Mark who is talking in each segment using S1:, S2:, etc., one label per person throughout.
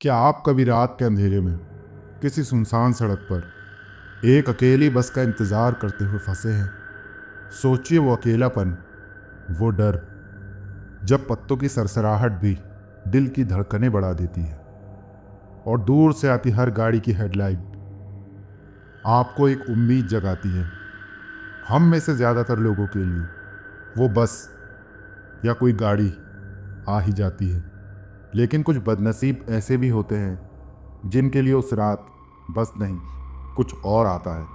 S1: क्या आप कभी रात के अंधेरे में किसी सुनसान सड़क पर एक अकेली बस का इंतज़ार करते हुए फंसे हैं? सोचिए वो अकेलापन, वो डर, जब पत्तों की सरसराहट भी दिल की धड़कनें बढ़ा देती है और दूर से आती हर गाड़ी की हेडलाइट आपको एक उम्मीद जगाती है। हम में से ज़्यादातर लोगों के लिए वो बस या कोई गाड़ी आ ही जाती है, लेकिन कुछ बदनसीब ऐसे भी होते हैं जिनके लिए उस रात बस नहीं, कुछ और आता है।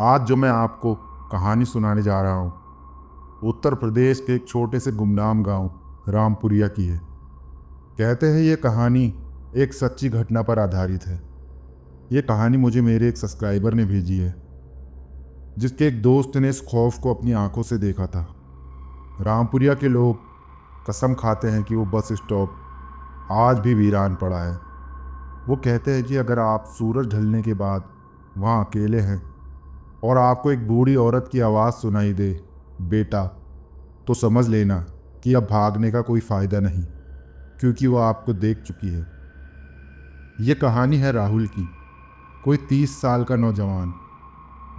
S1: आज जो मैं आपको कहानी सुनाने जा रहा हूँ, उत्तर प्रदेश के एक छोटे से गुमनाम गांव रामपुरिया की है। कहते हैं ये कहानी एक सच्ची घटना पर आधारित है। ये कहानी मुझे मेरे एक सब्सक्राइबर ने भेजी है, जिसके एक दोस्त ने इस खौफ को अपनी आंखों से देखा था। रामपुरिया के लोग कसम खाते हैं कि वो बस स्टॉप आज भी वीरान पड़ा है। वो कहते हैं कि अगर आप सूरज ढलने के बाद वहाँ अकेले हैं और आपको एक बूढ़ी औरत की आवाज़ सुनाई दे, बेटा, तो समझ लेना कि अब भागने का कोई फ़ायदा नहीं, क्योंकि वो आपको देख चुकी है। ये कहानी है राहुल की, कोई 30 साल का नौजवान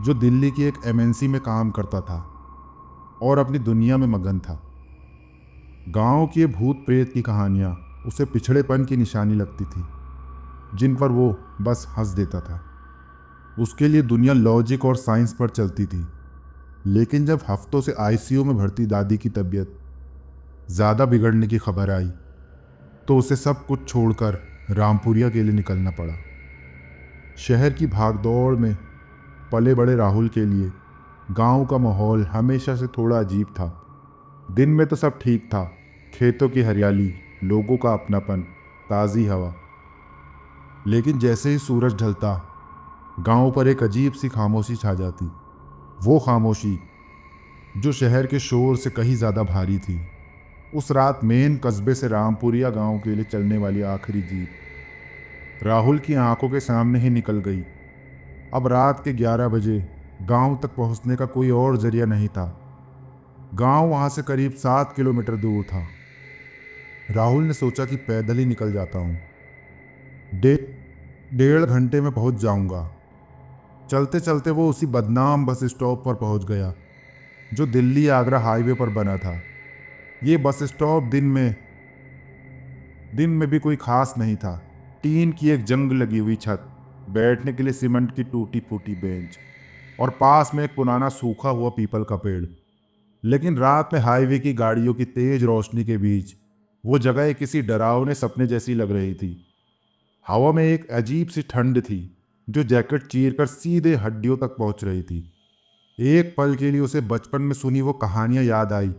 S1: जो दिल्ली की एक एमएनसी में काम करता था और अपनी दुनिया में मगन था। गांव की ये भूत प्रेत की कहानियाँ उसे पिछड़ेपन की निशानी लगती थी, जिन पर वो बस हंस देता था। उसके लिए दुनिया लॉजिक और साइंस पर चलती थी। लेकिन जब हफ्तों से आईसीयू में भर्ती दादी की तबीयत ज़्यादा बिगड़ने की खबर आई, तो उसे सब कुछ छोड़कर रामपुरिया के लिए निकलना पड़ा। शहर की भागदौड़ में पले बड़े राहुल के लिए गांव का माहौल हमेशा से थोड़ा अजीब था। दिन में तो सब ठीक था, खेतों की हरियाली, लोगों का अपनापन, ताज़ी हवा। लेकिन जैसे ही सूरज ढलता, गांव पर एक अजीब सी खामोशी छा जाती। वो खामोशी जो शहर के शोर से कहीं ज़्यादा भारी थी। उस रात मेन कस्बे से रामपुरिया गांव के लिए चलने वाली आखिरी जीप राहुल की आंखों के सामने ही निकल गई। अब रात के 11 बजे गांव तक पहुंचने का कोई और जरिया नहीं था। गांव वहां से करीब 7 किलोमीटर दूर था। राहुल ने सोचा कि पैदल ही निकल जाता हूँ, 1.5 घंटे में पहुंच जाऊंगा। चलते चलते वो उसी बदनाम बस स्टॉप पर पहुंच गया जो दिल्ली आगरा हाईवे पर बना था। ये बस स्टॉप दिन में भी कोई खास नहीं था। टीन की एक जंग लगी हुई छत, बैठने के लिए सीमेंट की टूटी फूटी बेंच और पास में एक पुराना सूखा हुआ पीपल का पेड़। लेकिन रात में हाईवे की गाड़ियों की तेज रोशनी के बीच वो जगह किसी डरावने सपने जैसी लग रही थी। हवा में एक अजीब सी ठंड थी जो जैकेट चीरकर सीधे हड्डियों तक पहुंच रही थी। एक पल के लिए उसे बचपन में सुनी वो कहानियां याद आई।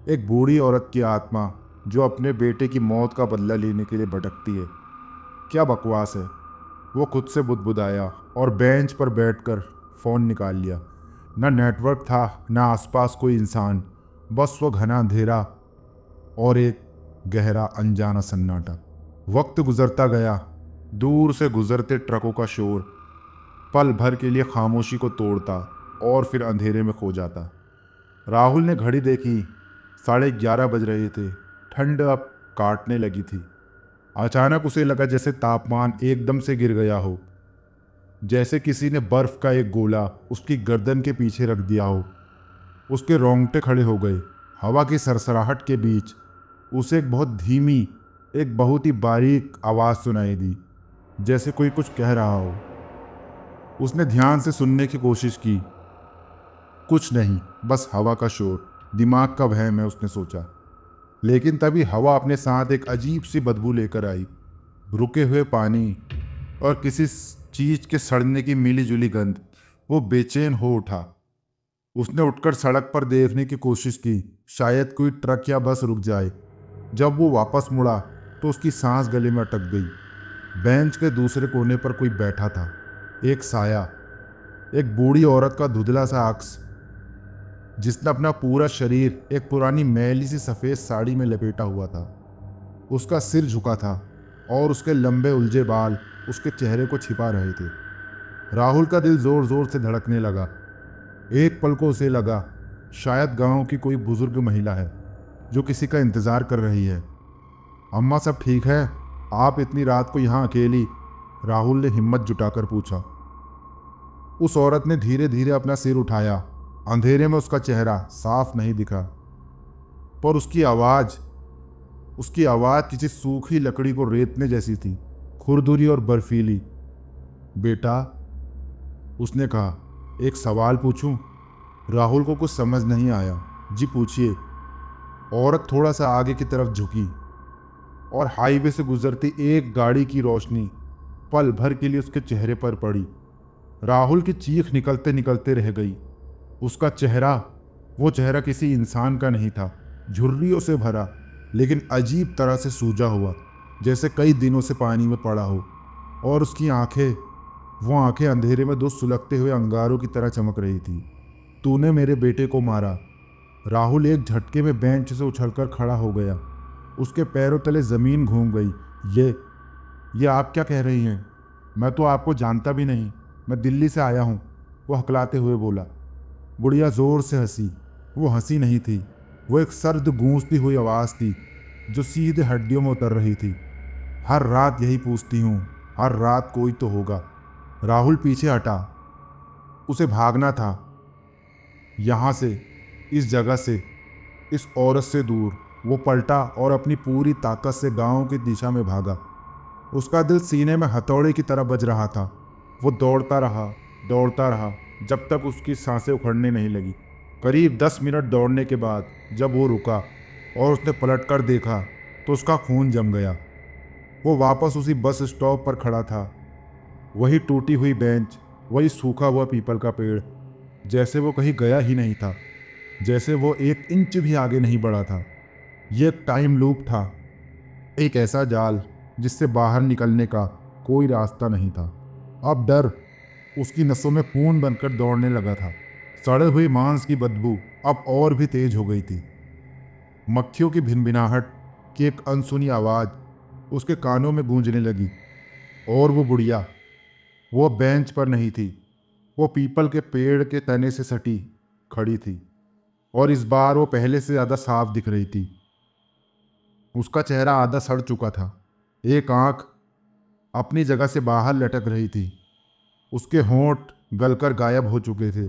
S1: एक बूढ़ी औरत की आत्मा जो अपने बेटे की मौत का बदला लेने के लिए भटकती है। क्या बकवास है। वो खुद से बुदबुदाया और बेंच पर बैठकर फ़ोन निकाल लिया। न नेटवर्क था, न आसपास कोई इंसान, बस वो घना अंधेरा और एक गहरा अनजाना सन्नाटा। वक्त गुजरता गया, दूर से गुजरते ट्रकों का शोर पल भर के लिए खामोशी को तोड़ता और फिर अंधेरे में खो जाता। राहुल ने घड़ी देखी, 11:30 बज रहे थे। ठंड अब काटने लगी थी। अचानक उसे लगा जैसे तापमान एकदम से गिर गया हो, जैसे किसी ने बर्फ का एक गोला उसकी गर्दन के पीछे रख दिया हो। उसके रोंगटे खड़े हो गए। हवा की सरसराहट के बीच उसे एक बहुत धीमी, एक बहुत ही बारीक आवाज़ सुनाई दी, जैसे कोई कुछ कह रहा हो। उसने ध्यान से सुनने की कोशिश की। कुछ नहीं, बस हवा का शोर, दिमाग का वहम है, उसने सोचा। लेकिन तभी हवा अपने साथ एक अजीब सी बदबू लेकर आई, रुके हुए पानी और किसी चीज के सड़ने की मिली जुली गंध। वो बेचैन हो उठा। उसने उठकर सड़क पर देखने की कोशिश की, शायद कोई ट्रक या बस रुक जाए। जब वो वापस मुड़ा तो उसकी सांस गले में अटक गई। बेंच के दूसरे कोने पर कोई बैठा था, एक साया, एक बूढ़ी औरत का धुंधला सा अक्स, जिसने अपना पूरा शरीर एक पुरानी मैली सी सफेद साड़ी में लपेटा हुआ था। उसका सिर झुका था और उसके लंबे उलझे बाल उसके चेहरे को छिपा रहे थे। राहुल का दिल जोर जोर से धड़कने लगा। एक पल को उसे लगा शायद गांव की कोई बुजुर्ग महिला है जो किसी का इंतजार कर रही है। अम्मा, सब ठीक है? आप इतनी रात को यहाँ अकेली? राहुल ने हिम्मत जुटाकर पूछा। उस औरत ने धीरे धीरे अपना सिर उठाया। अंधेरे में उसका चेहरा साफ नहीं दिखा, पर उसकी आवाज किसी सूखी लकड़ी को रेतने जैसी थी, खुरदुरी और बर्फीली। बेटा, उसने कहा, एक सवाल पूछूं? राहुल को कुछ समझ नहीं आया। जी पूछिए। औरत थोड़ा सा आगे की तरफ झुकी और हाईवे से गुजरती एक गाड़ी की रोशनी पल भर के लिए उसके चेहरे पर पड़ी। राहुल की चीख निकलते निकलते रह गई। उसका चेहरा, वो चेहरा किसी इंसान का नहीं था, झुर्रियों से भरा, लेकिन अजीब तरह से सूजा हुआ, जैसे कई दिनों से पानी में पड़ा हो। और उसकी आंखें, वो आंखें अंधेरे में दो सुलगते हुए अंगारों की तरह चमक रही थी। तूने मेरे बेटे को मारा। राहुल एक झटके में बेंच से उछलकर खड़ा हो गया। उसके पैरों तले जमीन घूम गई। ये आप क्या कह रही हैं? मैं तो आपको जानता भी नहीं। मैं दिल्ली से आया हूँ, वो हकलाते हुए बोला। बुढ़िया जोर से हंसी। वो हंसी नहीं थी, वो एक सर्द गूंजती हुई आवाज़ थी जो सीधे हड्डियों में उतर रही थी। हर रात यही पूछती हूँ, हर रात कोई तो होगा। राहुल पीछे हटा। उसे भागना था, यहाँ से, इस जगह से, इस औरत से दूर। वो पलटा और अपनी पूरी ताकत से गांव की दिशा में भागा। उसका दिल सीने में हथौड़े की तरह बज रहा था। वो दौड़ता रहा जब तक उसकी सांसें उखड़ने नहीं लगी। करीब 10 मिनट दौड़ने के बाद जब वो रुका और उसने पलटकर देखा तो उसका खून जम गया। वो वापस उसी बस स्टॉप पर खड़ा था। वही टूटी हुई बेंच, वही सूखा हुआ पीपल का पेड़, जैसे वो कहीं गया ही नहीं था, जैसे वो 1 इंच भी आगे नहीं बढ़ा था। ये एक टाइम लूप था, एक ऐसा जाल जिससे बाहर निकलने का कोई रास्ता नहीं था। अब डर उसकी नसों में खून बनकर दौड़ने लगा था। सड़े हुए मांस की बदबू अब और भी तेज हो गई थी। मक्खियों की भिनभिनाहट की एक अनसुनी आवाज उसके कानों में गूंजने लगी। और वो बुढ़िया, वो बेंच पर नहीं थी, वो पीपल के पेड़ के तने से सटी खड़ी थी। और इस बार वो पहले से ज्यादा साफ दिख रही थी। उसका चेहरा आधा सड़ चुका था, एक आंख अपनी जगह से बाहर लटक रही थी, उसके होंठ गलकर गायब हो चुके थे।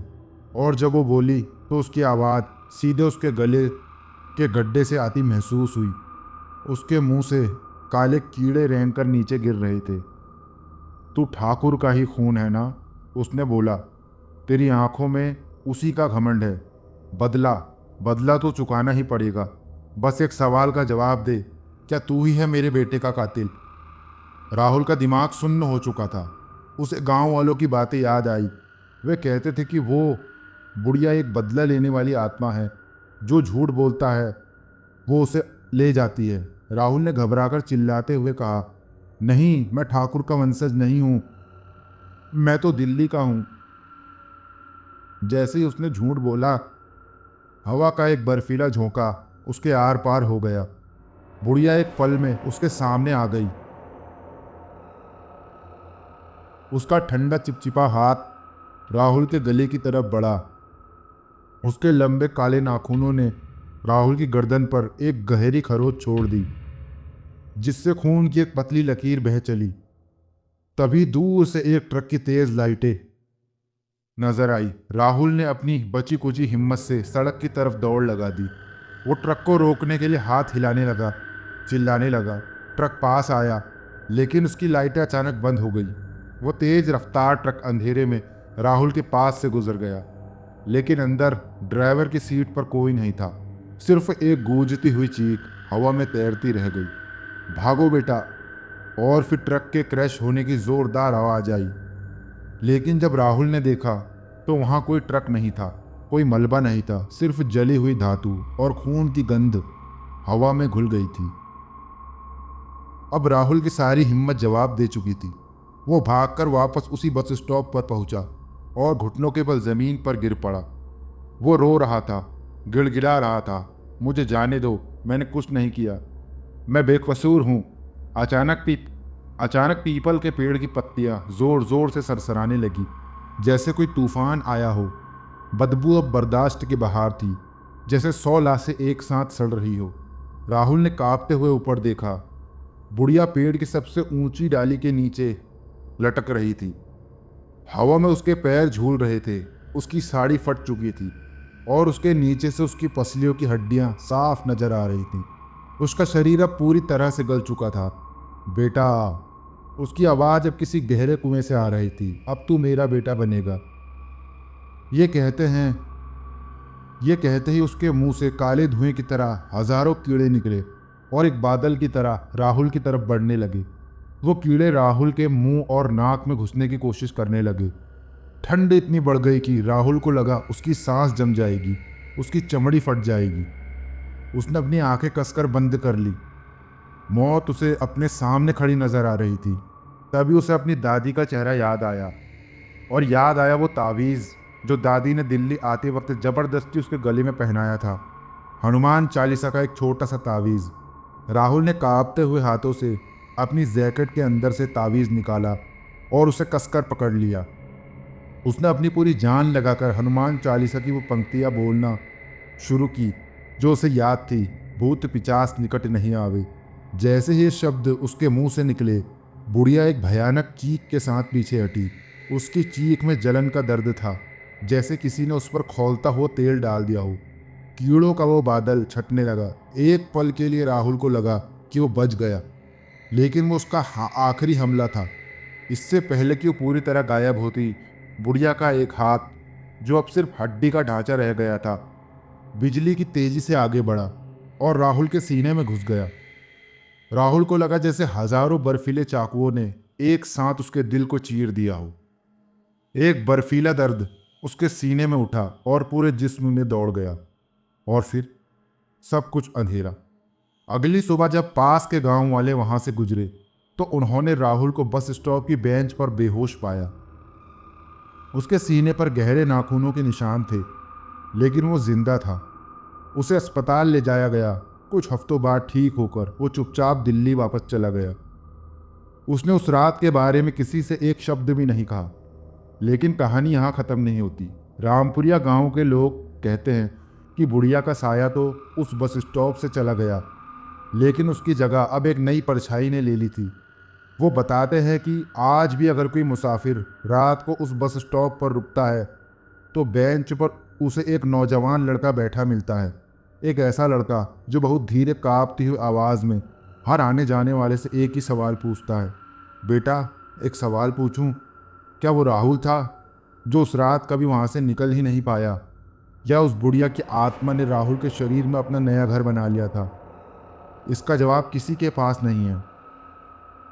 S1: और जब वो बोली तो उसकी आवाज़ सीधे उसके गले के गड्ढे से आती महसूस हुई। उसके मुंह से काले कीड़े रेंगकर नीचे गिर रहे थे। तू ठाकुर का ही खून है ना? उसने बोला। तेरी आंखों में उसी का घमंड है। बदला बदला तो चुकाना ही पड़ेगा। बस एक सवाल का जवाब दे, क्या तू ही है मेरे बेटे का कातिल? राहुल का दिमाग सुन्न हो चुका था। उसे गांव वालों की बातें याद आई। वे कहते थे कि वो बुढ़िया एक बदला लेने वाली आत्मा है, जो झूठ बोलता है वो उसे ले जाती है। राहुल ने घबराकर चिल्लाते हुए कहा, नहीं, मैं ठाकुर का वंशज नहीं हूं, मैं तो दिल्ली का हूं। जैसे ही उसने झूठ बोला, हवा का एक बर्फीला झोंका उसके आर पार हो गया। बुढ़िया एक पल में उसके सामने आ गई। उसका ठंडा चिपचिपा हाथ राहुल के गले की तरफ बढ़ा। उसके लंबे काले नाखूनों ने राहुल की गर्दन पर एक गहरी खरोंच छोड़ दी, जिससे खून की एक पतली लकीर बह चली। तभी दूर से एक ट्रक की तेज लाइटें नजर आई। राहुल ने अपनी बची कुची हिम्मत से सड़क की तरफ दौड़ लगा दी। वो ट्रक को रोकने के लिए हाथ हिलाने लगा, चिल्लाने लगा। ट्रक पास आया, लेकिन उसकी लाइटें अचानक बंद हो गई। वो तेज रफ्तार ट्रक अंधेरे में राहुल के पास से गुजर गया, लेकिन अंदर ड्राइवर की सीट पर कोई नहीं था। सिर्फ एक गूंजती हुई चीख हवा में तैरती रह गई, भागो बेटा। और फिर ट्रक के क्रैश होने की जोरदार आवाज आई। लेकिन जब राहुल ने देखा तो वहां कोई ट्रक नहीं था, कोई मलबा नहीं था, सिर्फ जली हुई धातु और खून की गंध हवा में घुल गई थी। अब राहुल की सारी हिम्मत जवाब दे चुकी थी। वो भागकर वापस उसी बस स्टॉप पर पहुंचा और घुटनों के बल जमीन पर गिर पड़ा। वो रो रहा था, गिड़गिड़ा रहा था, मुझे जाने दो, मैंने कुछ नहीं किया, मैं बेकसूर हूँ। अचानक पीपल के पेड़ की पत्तियां जोर जोर से सरसराने लगी, जैसे कोई तूफान आया हो। बदबू अब बर्दाश्त की बाहर थी, जैसे 100 लाशें एक साथ सड़ रही हो। राहुल ने कांपते हुए ऊपर देखा। बुढ़िया पेड़ की सबसे ऊंची डाली के नीचे लटक रही थी। हवा में उसके पैर झूल रहे थे। उसकी साड़ी फट चुकी थी और उसके नीचे से उसकी पसलियों की हड्डियां साफ नजर आ रही थीं। उसका शरीर अब पूरी तरह से गल चुका था। बेटा, उसकी आवाज अब किसी गहरे कुएं से आ रही थी। अब तू मेरा बेटा बनेगा। ये कहते ही उसके मुंह से काले धुएं की तरह हजारों कीड़े निकले और एक बादल की तरह राहुल की तरफ बढ़ने लगे। वो कीड़े राहुल के मुंह और नाक में घुसने की कोशिश करने लगे। ठंड इतनी बढ़ गई कि राहुल को लगा उसकी सांस जम जाएगी, उसकी चमड़ी फट जाएगी। उसने अपनी आंखें कसकर बंद कर ली। मौत उसे अपने सामने खड़ी नजर आ रही थी। तभी उसे अपनी दादी का चेहरा याद आया, और याद आया वो तावीज़ जो दादी ने दिल्ली आते वक्त जबरदस्ती उसके गले में पहनाया था। हनुमान चालीसा का एक छोटा सा तावीज़। राहुल ने कांपते हुए हाथों से अपनी जैकेट के अंदर से तावीज़ निकाला और उसे कसकर पकड़ लिया। उसने अपनी पूरी जान लगाकर हनुमान चालीसा की वो पंक्तियाँ बोलना शुरू की जो उसे याद थी। भूत पिचास निकट नहीं आवे। जैसे ही ये शब्द उसके मुंह से निकले, बुढ़िया एक भयानक चीख के साथ पीछे हटी। उसकी चीख में जलन का दर्द था, जैसे किसी ने उस पर खौलता हुआ तेल डाल दिया हो। कीड़ों का वो बादल छटने लगा। एक पल के लिए राहुल को लगा कि वो बच गया, लेकिन वो उसका आखिरी हमला था। इससे पहले कि वो पूरी तरह गायब होती, बुढ़िया का एक हाथ, जो अब सिर्फ हड्डी का ढांचा रह गया था, बिजली की तेजी से आगे बढ़ा और राहुल के सीने में घुस गया। राहुल को लगा जैसे हजारों बर्फीले चाकुओं ने एक साथ उसके दिल को चीर दिया हो। एक बर्फीला दर्द उसके सीने में उठा और पूरे जिस्म में दौड़ गया, और फिर सब कुछ अंधेरा। अगली सुबह जब पास के गांव वाले वहां से गुजरे तो उन्होंने राहुल को बस स्टॉप की बेंच पर बेहोश पाया। उसके सीने पर गहरे नाखूनों के निशान थे, लेकिन वो जिंदा था। उसे अस्पताल ले जाया गया। कुछ हफ्तों बाद ठीक होकर वो चुपचाप दिल्ली वापस चला गया। उसने उस रात के बारे में किसी से एक शब्द भी नहीं कहा। लेकिन कहानी यहाँ ख़त्म नहीं होती। रामपुरिया गांव के लोग कहते हैं कि बुढ़िया का साया तो उस बस स्टॉप से चला गया, लेकिन उसकी जगह अब एक नई परछाई ने ले ली थी। वो बताते हैं कि आज भी अगर कोई मुसाफिर रात को उस बस स्टॉप पर रुकता है तो बेंच पर उसे एक नौजवान लड़का बैठा मिलता है। एक ऐसा लड़का जो बहुत धीरे कांपती हुई आवाज़ में हर आने जाने वाले से एक ही सवाल पूछता है, बेटा, एक सवाल पूछूं? क्या वो राहुल था जो उस रात कभी वहाँ से निकल ही नहीं पाया, या उस बुढ़िया की आत्मा ने राहुल के शरीर में अपना नया घर बना लिया था? इसका जवाब किसी के पास नहीं है।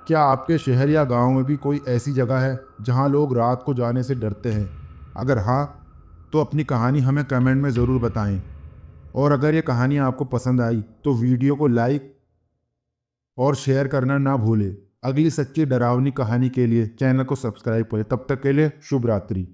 S1: क्या आपके शहर या गांव में भी कोई ऐसी जगह है जहां लोग रात को जाने से डरते हैं? अगर हाँ, तो अपनी कहानी हमें कमेंट में ज़रूर बताएं। और अगर ये कहानी आपको पसंद आई तो वीडियो को लाइक और शेयर करना ना भूलें। अगली सच्ची डरावनी कहानी के लिए चैनल को सब्सक्राइब करें। तब तक के लिए शुभ रात्रि।